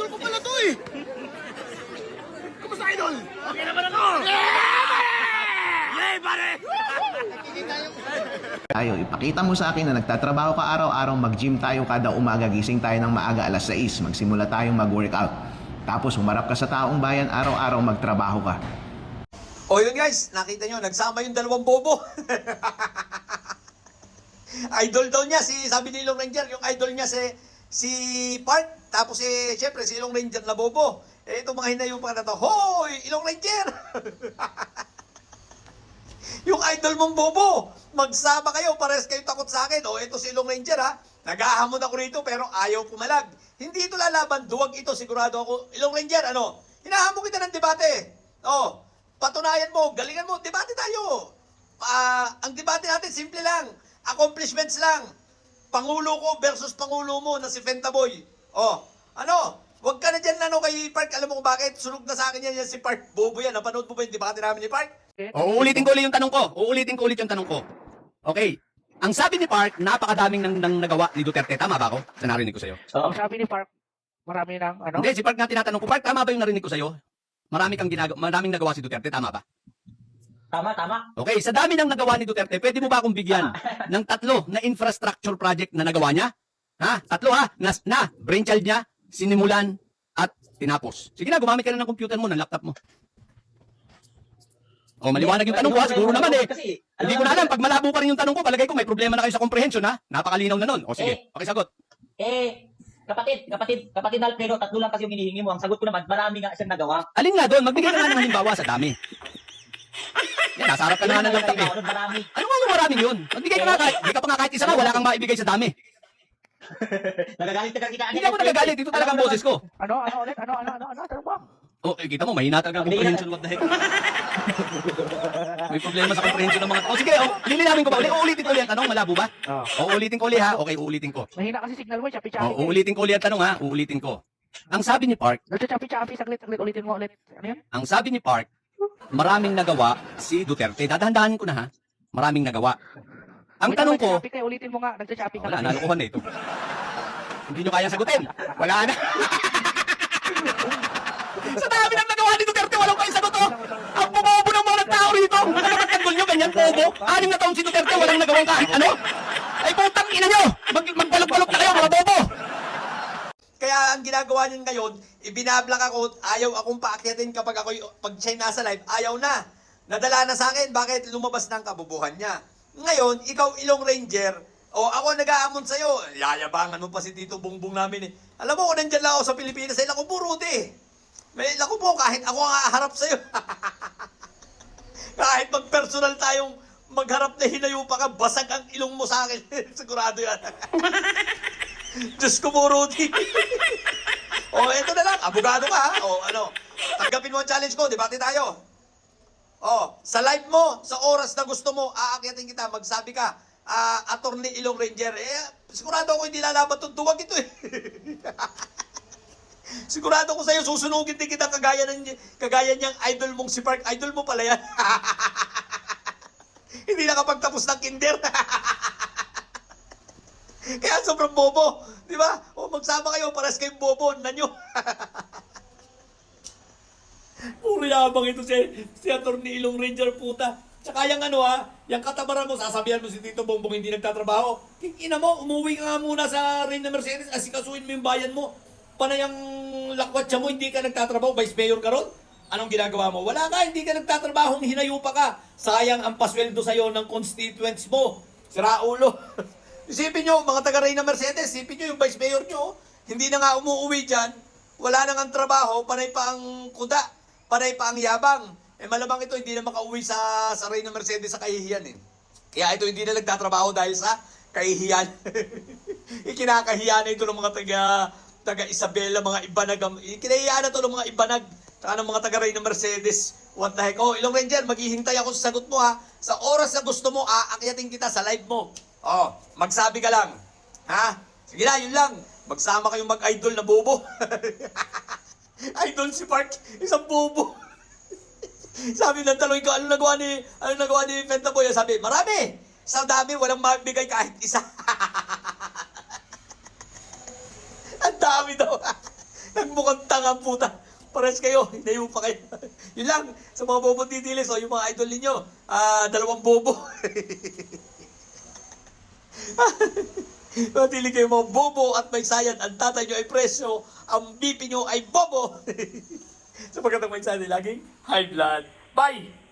ko pala to eh. Kumusta idol? Okay naman ako. Yay, pare! Tayo, ipakita mo sa akin na nagtatrabaho ka araw-araw, mag-gym tayo kada umaga, gising tayo ng maaga alas 6, magsimula tayong mag-workout. Tapos humarap ka sa taong bayan, araw-araw magtrabaho ka. O yun guys, nakita nyo, nagsama yung dalawang bobo. Idol daw niya, sabi ni Ilong Ranger, yung idol niya si Park. Tapos syempre si Ilong Ranger na bobo. Itong mga hinayo pa na to, hoy, Ilong Ranger! Yung idol mong bobo, magsama kayo, pares kayo takot sa akin. O ito si Ilong Ranger ha, nag-ahamon ako rito pero ayaw pumalag. Hindi ito lalaban, duwag ito, sigurado ako. Ilong Ranger, ano, hinahamon kita ng debate. O, patunayan mo, galingan mo, debate tayo. Ang debate natin, simple lang. Accomplishments lang. Pangulo ko versus pangulo mo na si Fentaboy. O, ano, wag ka na dyan kay Park. Alam mo kung bakit? Sunog na sa akin yan si Park. Bobo yan. Napanood mo ba yung debate namin ni Park? Uulitin ko ulit yung tanong ko. Uulitin ko ulit yung tanong ko. Okay. Ang sabi ni Park, napakadaming nang nagawa ni Duterte. Tama ba ako? Sa narinig ko sa'yo. Ang sabi ni Park, marami ng ano? Hindi, si Park nga tinatanong ko. Park, tama ba yung narinig ko sa'yo? Maraming nagawa si Duterte. Tama ba? Tama. Okay, sa dami ng nagawa ni Duterte, pwede mo ba akong bigyan ng 3 na infrastructure project na nagawa niya? Ha? 3 ha? Na brainchild niya, sinimulan, at tinapos. Sige na, gumamit ka na ng computer mo, ng laptop mo. O, maliwanag yung tanong ko ha, siguro naman eh. Hindi ko na alam, pag malabo pa rin yung tanong ko, palagay ko may problema na kayo sa comprehension ha. Napakalinaw na nun. O sige, okay, sagot. Kapatid Alfredo, 3 lang kasi yung hinihingi mo. Ang sagot ko naman, marami nga siyang nagawa. Alin nga doon, magbigay ka nga ng halimbawa sa dami. Yan, nasa harap ka na nga ng laptop eh. Marami. Ano nga yung maraming yun? Magbigay ka nga kahit, hindi ka pa nga kahit isa na, wala kang maibigay sa dami. Nagagalit ka kita. Hindi ako nagagalit, dito talaga ang boses ko. Ano ulit? Ano? Tanong mo? Oh, kita mo, mahina talaga ang comprehension, what the heck. May problema sa comprehension ng mga... Oh, sige, lilinawin ko ba? Uulitin ko ulit ang tanong, malabo ba? Uulitin ko ulit ha? Okay, uulitin ko. Mahina kasi signal mo, chapi-chapi. Uulitin ko ulit ang tanong ha? Uulitin ko. Ang sabi ni Park, Nagchachapi-chapi, saglit, ulitin mo ulit. Ano yun? ang sabi ni Park, maraming nagawa si Duterte. Dadahan-dahanin ko na ha? Maraming nagawa. Ang tanong ko, Nagchachapi kayo, ulitin mo nga, nagchachapi ka. wala, nalukuhan na ito. Hindi nyo kayang sagutin. Wala na. Sa dami ng nagawa ni Duterte, walang kayong sagot oh. Ang bumobo ng mga tao rito. Ano ba tanggol nyo? Ganyan bobo. 6 na taon si Duterte, walang nagawang kahit ano. Ay putang ina nyo. Magbalot-balot na kayo, mga bobo. Kaya ang ginagawa niyan ngayon, ibinablak ako, ayaw akong paakyatin pag siya nasa live, ayaw na. Nadala na sa akin, bakit lumabas ng kabubuhan niya. Ngayon, ikaw Ilong Ranger, o ako nag-aamon sa'yo, yayabangan mo pa si Tito Bongbong namin eh. Alam mo, kung nandyan lang ako sa Pilipinas, ay naku po, Rudy. May naku po, kahit ako ang haharap sa'yo. Kahit mag-personal tayong magharap na hinayo pa ka, basag ang ilong mo sa akin. Sigurado yan. Diyos ko po, Rudy. O, eto na lang, abogado ka ha. O, ano, tanggapin mo ang challenge ko, debate tayo. O, sa live mo, sa oras na gusto mo, aakyatin kita, magsabi ka, Attorney Ilong Ranger, sigurado ako hindi lalaban itong duwag ito eh. Sigurado ko sa'yo, susunugin din kita kagaya niyang idol mong si Park. Idol mo pala yan. Hindi nakapagtapos ng kinder. Kaya sobrang bobo. Di ba? O magsama kayo, paras kayong bobo. Nanyo. Puro yabang ito si Attorney Ilong Ranger, puta. Tsaka yung yung katabaran mo, sasabihan mo si Tito Bongbong hindi nagtatrabaho. Ina mo, umuwi ka nga muna sa Reina Mercedes, asikasuin mo yung bayan mo. Panay ang lakwatsa mo, hindi ka nagtatrabaho, vice mayor ka ron. Anong ginagawa mo? Wala ka, hindi ka nagtatrabaho, hinayo pa ka. Sayang ang pasweldo sa'yo ng constituents mo. Sira ulo. Isipin nyo, mga taga Reina Mercedes, isipin nyo yung vice mayor nyo, hindi na nga umuuwi dyan, wala nang ang trabaho, panay pa ang kuda, panay pa ang yabang. Malamang ito hindi na makauwi sa Reina Mercedes sa kahihiyan eh. Kaya ito hindi na nagtatrabaho dahil sa kahihiyan. Ikinakahiyan na ito ng mga taga Isabela, mga ibanag. Kinahiyan na ito ng mga ibanag. Saka ng mga taga Reina Mercedes. What the heck? Oh, Ilong Ranger, maghihintay ako sa sagot mo ha. Sa oras na gusto mo, aakyatin kita sa live mo. Oh, magsabi ka lang. Ha? Sige na, yun lang. Magsama kayong mag-idol na bobo. Idol si Park, isang bobo. Sabi ng tanong ko, ano nagawa ni Fentaboy? Sabi, marami. Sa dami, walang mabigay kahit isa. Ang dami daw. Nagmukhang tanga puta. Pares kayo, hindi mo pa kayo. Yun lang, sa mga bobo titilis, o yung mga idol ninyo, dalawang bobo. Matili kayo mga bobo at may sayad, ang tatay nyo ay presyo, ang BP nyo ay bobo. Sapagkat ang may sayad ay laging high blood. Bye!